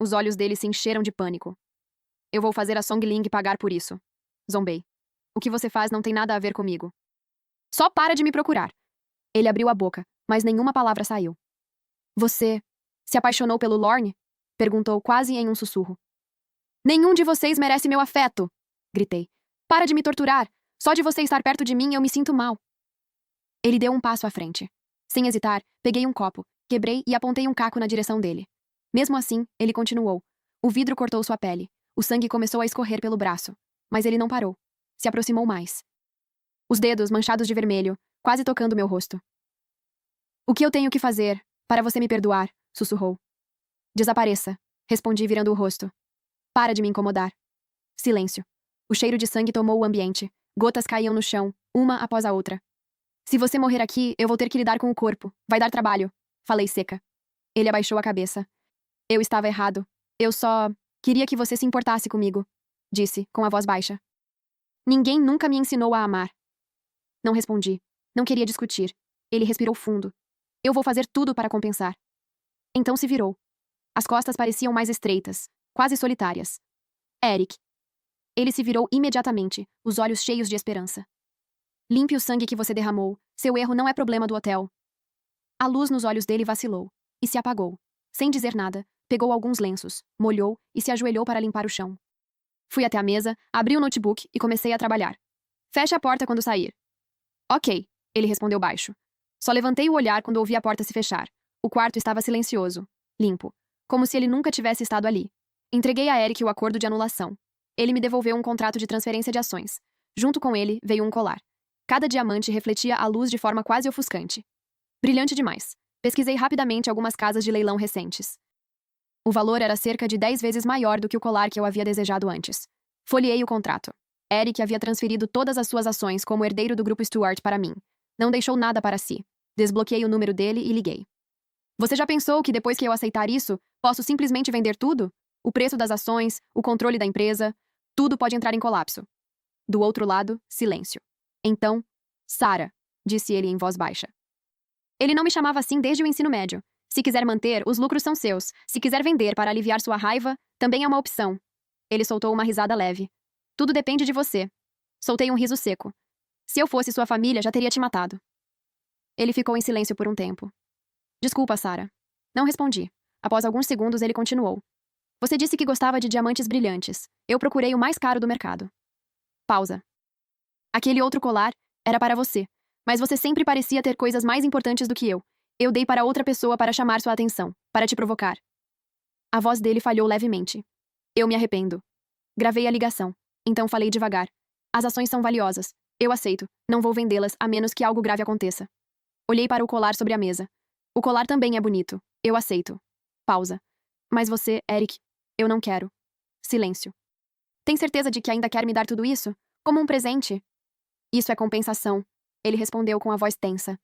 Os olhos dele se encheram de pânico. Eu vou fazer a Song Ling pagar por isso. Zombei. O que você faz não tem nada a ver comigo. Só para de me procurar. Ele abriu a boca, mas nenhuma palavra saiu. Você se apaixonou pelo Lorne? Perguntou quase em um sussurro. Nenhum de vocês merece meu afeto! Gritei. Para de me torturar! Só de você estar perto de mim eu me sinto mal. Ele deu um passo à frente. Sem hesitar, peguei um copo, quebrei e apontei um caco na direção dele. Mesmo assim, ele continuou. O vidro cortou sua pele. O sangue começou a escorrer pelo braço. Mas ele não parou. Se aproximou mais. Os dedos manchados de vermelho, quase tocando meu rosto. O que eu tenho que fazer para você me perdoar? Sussurrou. Desapareça, respondi virando o rosto. Para de me incomodar. Silêncio. O cheiro de sangue tomou o ambiente. Gotas caíam no chão, uma após a outra. Se você morrer aqui, eu vou ter que lidar com o corpo. Vai dar trabalho. Falei seca. Ele abaixou a cabeça. Eu estava errado. Eu só queria que você se importasse comigo, disse, com a voz baixa. Ninguém nunca me ensinou a amar. Não respondi. Não queria discutir. Ele respirou fundo. Eu vou fazer tudo para compensar. Então se virou. As costas pareciam mais estreitas, quase solitárias. Eric. Ele se virou imediatamente, os olhos cheios de esperança. Limpe o sangue que você derramou. Seu erro não é problema do hotel. A luz nos olhos dele vacilou e se apagou. Sem dizer nada, pegou alguns lenços, molhou e se ajoelhou para limpar o chão. Fui até a mesa, abri o notebook e comecei a trabalhar. Feche a porta quando sair. Ok, ele respondeu baixo. Só levantei o olhar quando ouvi a porta se fechar. O quarto estava silencioso, limpo, como se ele nunca tivesse estado ali. Entreguei a Eric o acordo de anulação. Ele me devolveu um contrato de transferência de ações. Junto com ele, veio um colar. Cada diamante refletia a luz de forma quase ofuscante. Brilhante demais. Pesquisei rapidamente algumas casas de leilão recentes. O valor era cerca de 10 vezes maior do que o colar que eu havia desejado antes. Folheei o contrato. Eric havia transferido todas as suas ações como herdeiro do grupo Stuart para mim. Não deixou nada para si. Desbloqueei o número dele e liguei. Você já pensou que depois que eu aceitar isso, posso simplesmente vender tudo? O preço das ações, o controle da empresa, tudo pode entrar em colapso. Do outro lado, silêncio. Então, Sarah, disse ele em voz baixa. Ele não me chamava assim desde o ensino médio. Se quiser manter, os lucros são seus. Se quiser vender para aliviar sua raiva, também é uma opção. Ele soltou uma risada leve. Tudo depende de você. Soltei um riso seco. Se eu fosse sua família, já teria te matado. Ele ficou em silêncio por um tempo. Desculpa, Sarah. Não respondi. Após alguns segundos, ele continuou. Você disse que gostava de diamantes brilhantes. Eu procurei o mais caro do mercado. Pausa. Aquele outro colar era para você, mas você sempre parecia ter coisas mais importantes do que eu. Eu dei para outra pessoa para chamar sua atenção, para te provocar. A voz dele falhou levemente. Eu me arrependo. Gravei a ligação. Então falei devagar. As ações são valiosas. Eu aceito. Não vou vendê-las a menos que algo grave aconteça. Olhei para o colar sobre a mesa. O colar também é bonito. Eu aceito. Pausa. Mas você, Eric, eu não quero. Silêncio. Tem certeza de que ainda quer me dar tudo isso? Como um presente? Isso é compensação. Ele respondeu com a voz tensa.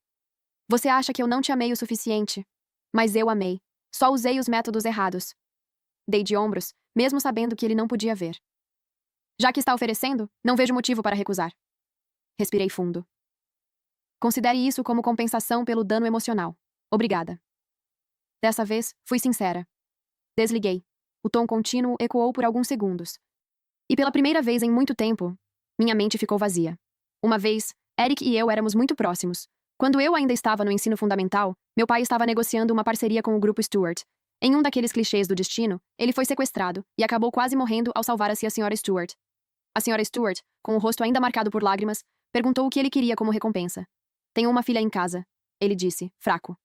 Você acha que eu não te amei o suficiente? Mas eu amei. Só usei os métodos errados. Dei de ombros, mesmo sabendo que ele não podia ver. Já que está oferecendo, não vejo motivo para recusar. Respirei fundo. Considere isso como compensação pelo dano emocional. Obrigada. Dessa vez, fui sincera. Desliguei. O tom contínuo ecoou por alguns segundos. E pela primeira vez em muito tempo, minha mente ficou vazia. Uma vez, Eric e eu éramos muito próximos. Quando eu ainda estava no ensino fundamental, meu pai estava negociando uma parceria com o grupo Stewart. Em um daqueles clichês do destino, ele foi sequestrado e acabou quase morrendo ao salvar-se a Sra. Stewart. A Sra. Stewart, com o rosto ainda marcado por lágrimas, perguntou o que ele queria como recompensa. Tenho uma filha em casa, ele disse, fraco.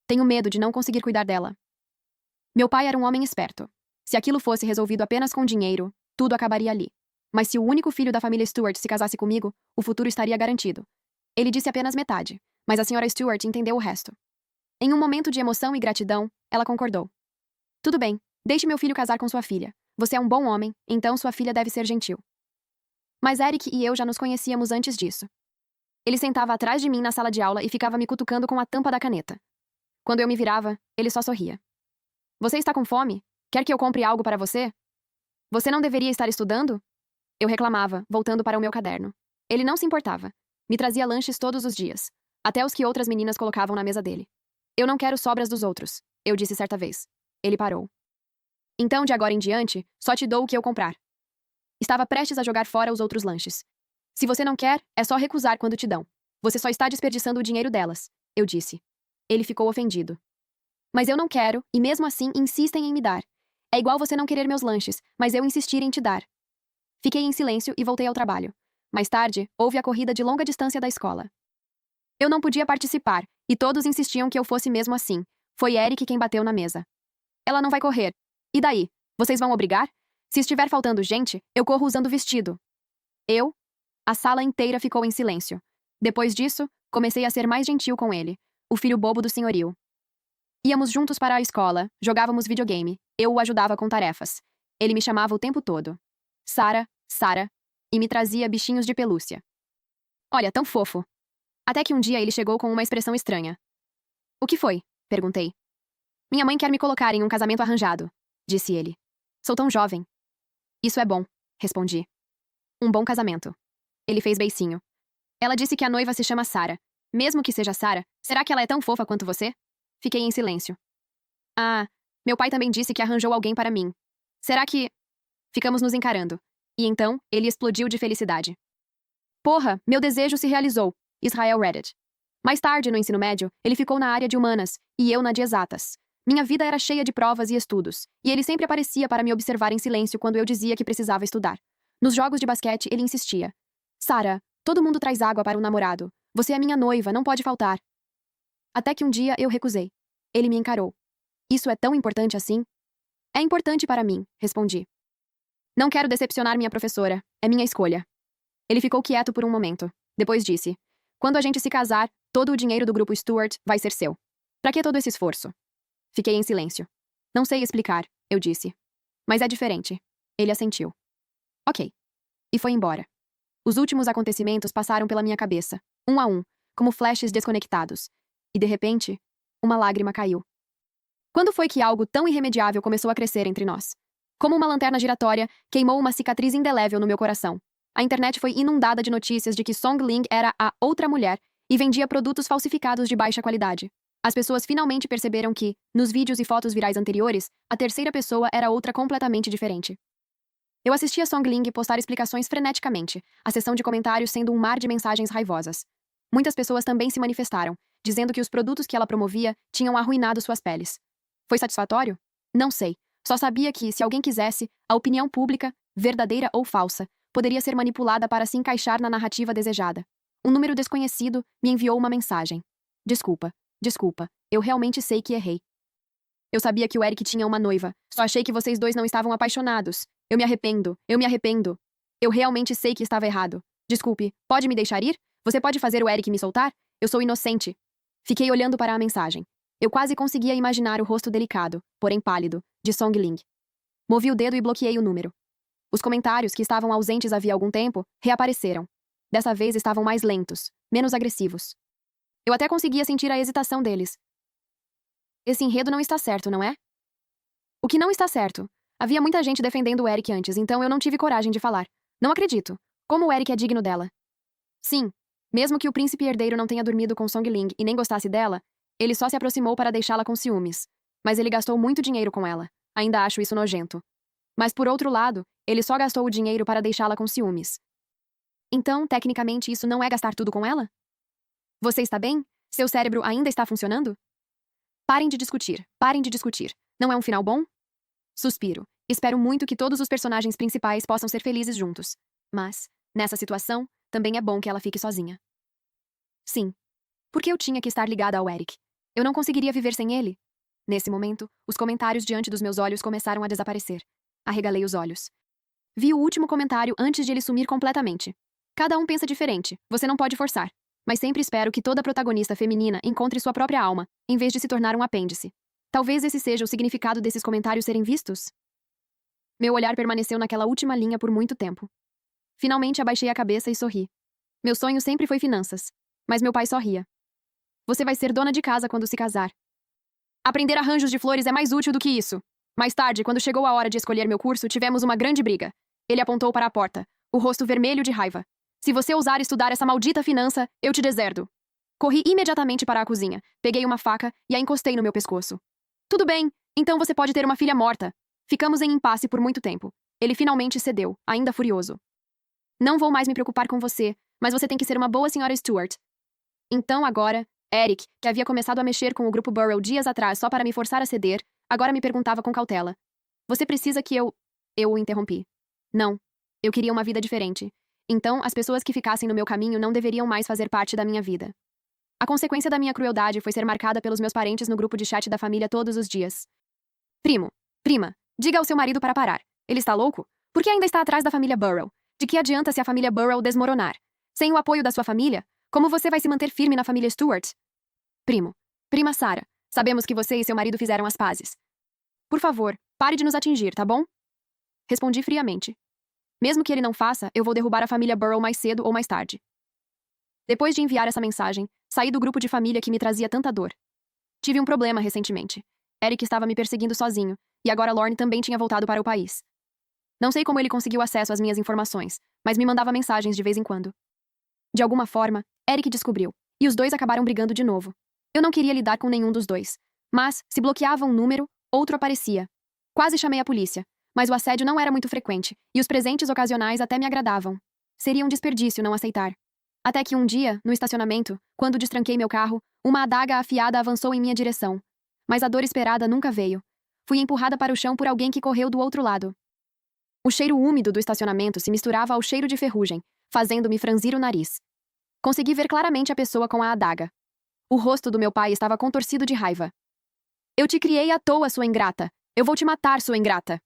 Tenho medo de não conseguir cuidar dela. Meu pai era um homem esperto. Se aquilo fosse resolvido apenas com dinheiro, tudo acabaria ali. Mas se o único filho da família Stewart se casasse comigo, o futuro estaria garantido. Ele disse apenas metade, mas a Sra. Stewart entendeu o resto. Em um momento de emoção e gratidão, ela concordou. Tudo bem, deixe meu filho casar com sua filha. Você é um bom homem, então sua filha deve ser gentil. Mas Eric e eu já nos conhecíamos antes disso. Ele sentava atrás de mim na sala de aula e ficava me cutucando com a tampa da caneta. Quando eu me virava, ele só sorria. Você está com fome? Quer que eu compre algo para você? Você não deveria estar estudando? Eu reclamava, voltando para o meu caderno. Ele não se importava. Me trazia lanches todos os dias, até os que outras meninas colocavam na mesa dele. Eu não quero sobras dos outros, eu disse certa vez. Ele parou. Então, de agora em diante, só te dou o que eu comprar. Estava prestes a jogar fora os outros lanches. Se você não quer, é só recusar quando te dão. Você só está desperdiçando o dinheiro delas, eu disse. Ele ficou ofendido. Mas eu não quero, e mesmo assim insistem em me dar. É igual você não querer meus lanches, mas eu insistir em te dar. Fiquei em silêncio e voltei ao trabalho. Mais tarde, houve a corrida de longa distância da escola. Eu não podia participar, e todos insistiam que eu fosse mesmo assim. Foi Eric quem bateu na mesa. Ela não vai correr. E daí? Vocês vão obrigar? Se estiver faltando gente, eu corro usando vestido. Eu? A sala inteira ficou em silêncio. Depois disso, comecei a ser mais gentil com ele, o filho bobo do senhorio. Íamos juntos para a escola, jogávamos videogame, eu o ajudava com tarefas. Ele me chamava o tempo todo. Sara, Sara, e me trazia bichinhos de pelúcia. Olha, tão fofo. Até que um dia ele chegou com uma expressão estranha. O que foi? Perguntei. Minha mãe quer me colocar em um casamento arranjado, disse ele. Sou tão jovem. Isso é bom, respondi. Um bom casamento. Ele fez beicinho. Ela disse que a noiva se chama Sara. Mesmo que seja Sara, será que ela é tão fofa quanto você? Fiquei em silêncio. Ah, meu pai também disse que arranjou alguém para mim. Será que... Ficamos nos encarando. E então, ele explodiu de felicidade. Porra, meu desejo se realizou. Israel Reddit. Mais tarde, no ensino médio, ele ficou na área de humanas, e eu na de exatas. Minha vida era cheia de provas e estudos, e ele sempre aparecia para me observar em silêncio quando eu dizia que precisava estudar. Nos jogos de basquete, ele insistia. Sara, todo mundo traz água para um namorado. Você é minha noiva, não pode faltar. Até que um dia eu recusei. Ele me encarou. Isso é tão importante assim? É importante para mim, respondi. Não quero decepcionar minha professora. É minha escolha. Ele ficou quieto por um momento. Depois disse. Quando a gente se casar, todo o dinheiro do grupo Stewart vai ser seu. Pra que todo esse esforço? Fiquei em silêncio. Não sei explicar, eu disse. Mas é diferente. Ele assentiu. Ok. E foi embora. Os últimos acontecimentos passaram pela minha cabeça, um a um, como flashes desconectados. E de repente, uma lágrima caiu. Quando foi que algo tão irremediável começou a crescer entre nós? Como uma lanterna giratória, queimou uma cicatriz indelével no meu coração. A internet foi inundada de notícias de que Song Ling era a outra mulher e vendia produtos falsificados de baixa qualidade. As pessoas finalmente perceberam que, nos vídeos e fotos virais anteriores, a terceira pessoa era outra completamente diferente. Eu assistia Song Ling postar explicações freneticamente, a seção de comentários sendo um mar de mensagens raivosas. Muitas pessoas também se manifestaram, dizendo que os produtos que ela promovia tinham arruinado suas peles. Foi satisfatório? Não sei. Só sabia que, se alguém quisesse, a opinião pública, verdadeira ou falsa, poderia ser manipulada para se encaixar na narrativa desejada. Um número desconhecido me enviou uma mensagem. Desculpa, eu realmente sei que errei. Eu sabia que o Eric tinha uma noiva, só achei que vocês dois não estavam apaixonados. Eu me arrependo. Eu realmente sei que estava errado. Desculpe, pode me deixar ir? Você pode fazer o Eric me soltar? Eu sou inocente. Fiquei olhando para a mensagem. Eu quase conseguia imaginar o rosto delicado, porém pálido, de Song Ling. Movi o dedo e bloqueei o número. Os comentários, que estavam ausentes havia algum tempo, reapareceram. Dessa vez estavam mais lentos, menos agressivos. Eu até conseguia sentir a hesitação deles. Esse enredo não está certo, não é? O que não está certo? Havia muita gente defendendo o Eric antes, então eu não tive coragem de falar. Não acredito. Como o Eric é digno dela? Sim. Mesmo que o príncipe herdeiro não tenha dormido com Song Ling e nem gostasse dela, ele só se aproximou para deixá-la com ciúmes. Mas ele gastou muito dinheiro com ela. Ainda acho isso nojento. Mas por outro lado, ele só gastou o dinheiro para deixá-la com ciúmes. Então, tecnicamente, isso não é gastar tudo com ela? Você está bem? Seu cérebro ainda está funcionando? Parem de discutir. Parem de discutir. Não é um final bom? Suspiro. Espero muito que todos os personagens principais possam ser felizes juntos. Mas, nessa situação, também é bom que ela fique sozinha. Sim. Porque eu tinha que estar ligada ao Eric. Eu não conseguiria viver sem ele. Nesse momento, os comentários diante dos meus olhos começaram a desaparecer. Arregalei os olhos. Vi o último comentário antes de ele sumir completamente. Cada um pensa diferente, você não pode forçar. Mas sempre espero que toda protagonista feminina encontre sua própria alma, em vez de se tornar um apêndice. Talvez esse seja o significado desses comentários serem vistos? Meu olhar permaneceu naquela última linha por muito tempo. Finalmente abaixei a cabeça e sorri. Meu sonho sempre foi finanças. Mas meu pai só ria. Você vai ser dona de casa quando se casar. Aprender arranjos de flores é mais útil do que isso. Mais tarde, quando chegou a hora de escolher meu curso, tivemos uma grande briga. Ele apontou para a porta, o rosto vermelho de raiva. Se você ousar estudar essa maldita finança, eu te deserdo. Corri imediatamente para a cozinha, peguei uma faca e a encostei no meu pescoço. Tudo bem, então você pode ter uma filha morta. Ficamos em impasse por muito tempo. Ele finalmente cedeu, ainda furioso. Não vou mais me preocupar com você, mas você tem que ser uma boa senhora Stewart. Então agora, Eric, que havia começado a mexer com o grupo Burrow dias atrás só para me forçar a ceder, agora me perguntava com cautela. Você precisa que eu... Eu o interrompi. Não. Eu queria uma vida diferente. Então, as pessoas que ficassem no meu caminho não deveriam mais fazer parte da minha vida. A consequência da minha crueldade foi ser marcada pelos meus parentes no grupo de chat da família todos os dias. Primo, prima, diga ao seu marido para parar. Ele está louco? Por que ainda está atrás da família Burrow? De que adianta se a família Burrow desmoronar? Sem o apoio da sua família, como você vai se manter firme na família Stewart? Primo, prima Sarah, sabemos que você e seu marido fizeram as pazes. Por favor, pare de nos atingir, tá bom? Respondi friamente. Mesmo que ele não faça, eu vou derrubar a família Burrow mais cedo ou mais tarde. Depois de enviar essa mensagem, saí do grupo de família que me trazia tanta dor. Tive um problema recentemente. Eric estava me perseguindo sozinho, e agora Lorne também tinha voltado para o país. Não sei como ele conseguiu acesso às minhas informações, mas me mandava mensagens de vez em quando. De alguma forma, Eric descobriu, e os dois acabaram brigando de novo. Eu não queria lidar com nenhum dos dois, mas, se bloqueava um número, outro aparecia. Quase chamei a polícia, mas o assédio não era muito frequente, e os presentes ocasionais até me agradavam. Seria um desperdício não aceitar. Até que um dia, no estacionamento, quando destranquei meu carro, uma adaga afiada avançou em minha direção. Mas a dor esperada nunca veio. Fui empurrada para o chão por alguém que correu do outro lado. O cheiro úmido do estacionamento se misturava ao cheiro de ferrugem, fazendo-me franzir o nariz. Consegui ver claramente a pessoa com a adaga. O rosto do meu pai estava contorcido de raiva. Eu te criei à toa, sua ingrata. Eu vou te matar, sua ingrata.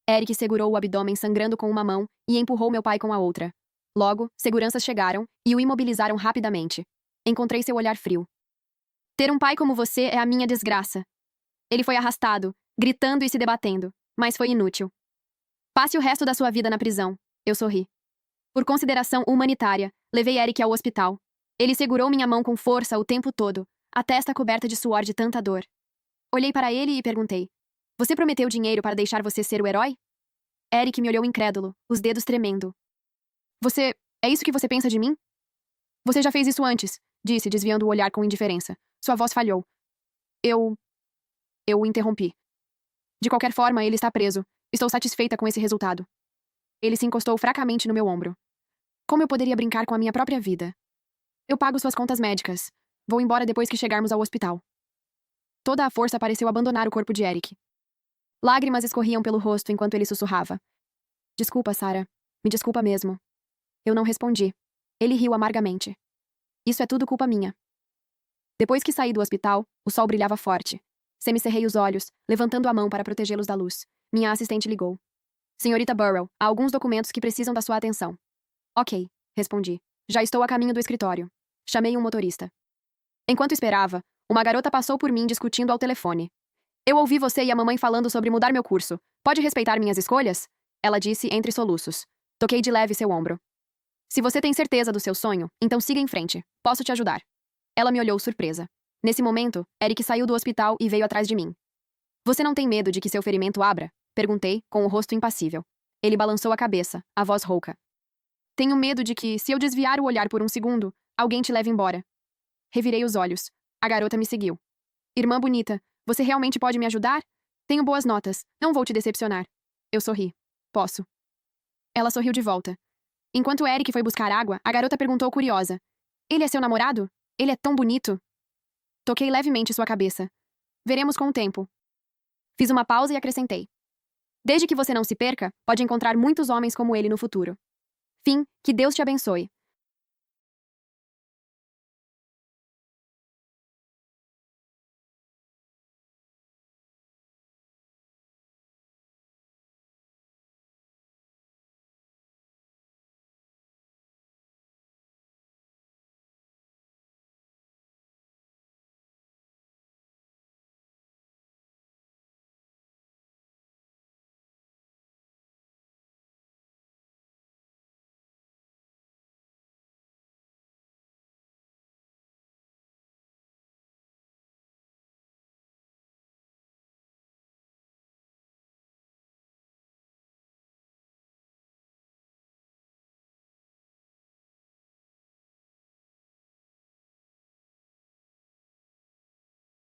Eric segurou o abdômen sangrando com uma mão e empurrou meu pai com a outra. Logo, seguranças chegaram e o imobilizaram rapidamente. Encontrei seu olhar frio. Ter um pai como você é a minha desgraça. Ele foi arrastado, gritando e se debatendo, mas foi inútil. Passe o resto da sua vida na prisão. Eu sorri. Por consideração humanitária, levei Eric ao hospital. Ele segurou minha mão com força o tempo todo, a testa coberta de suor de tanta dor. Olhei para ele e perguntei: Você prometeu dinheiro para deixar você ser o herói? Eric me olhou incrédulo, os dedos tremendo. É isso que você pensa de mim? Você já fez isso antes, disse, desviando o olhar com indiferença. Sua voz falhou. Eu o interrompi. De qualquer forma, ele está preso. Estou satisfeita com esse resultado. Ele se encostou fracamente no meu ombro. Como eu poderia brincar com a minha própria vida? Eu pago suas contas médicas. Vou embora depois que chegarmos ao hospital. Toda a força pareceu abandonar o corpo de Eric. Lágrimas escorriam pelo rosto enquanto ele sussurrava. Desculpa, Sarah. Me desculpa mesmo. Eu não respondi. Ele riu amargamente. Isso é tudo culpa minha. Depois que saí do hospital, o sol brilhava forte. Semicerrei os olhos, levantando a mão para protegê-los da luz. Minha assistente ligou. Senhorita Burrow, há alguns documentos que precisam da sua atenção. Ok. respondi. Já estou a caminho do escritório. Chamei um motorista. Enquanto esperava, uma garota passou por mim discutindo ao telefone. Eu ouvi você e a mamãe falando sobre mudar meu curso. Pode respeitar minhas escolhas? Ela disse entre soluços. Toquei de leve seu ombro. Se você tem certeza do seu sonho, então siga em frente. Posso te ajudar. Ela me olhou surpresa. Nesse momento, Eric saiu do hospital e veio atrás de mim. Você não tem medo de que seu ferimento abra? Perguntei, com o rosto impassível. Ele balançou a cabeça, a voz rouca. Tenho medo de que, se eu desviar o olhar por um segundo, alguém te leve embora. Revirei os olhos. A garota me seguiu. Irmã bonita, você realmente pode me ajudar? Tenho boas notas. Não vou te decepcionar. Eu sorri. Posso. Ela sorriu de volta. Enquanto Eric foi buscar água, a garota perguntou curiosa. Ele é seu namorado? Ele é tão bonito. Toquei levemente sua cabeça. Veremos com o tempo. Fiz uma pausa e acrescentei. Desde que você não se perca, pode encontrar muitos homens como ele no futuro. Fim, que Deus te abençoe.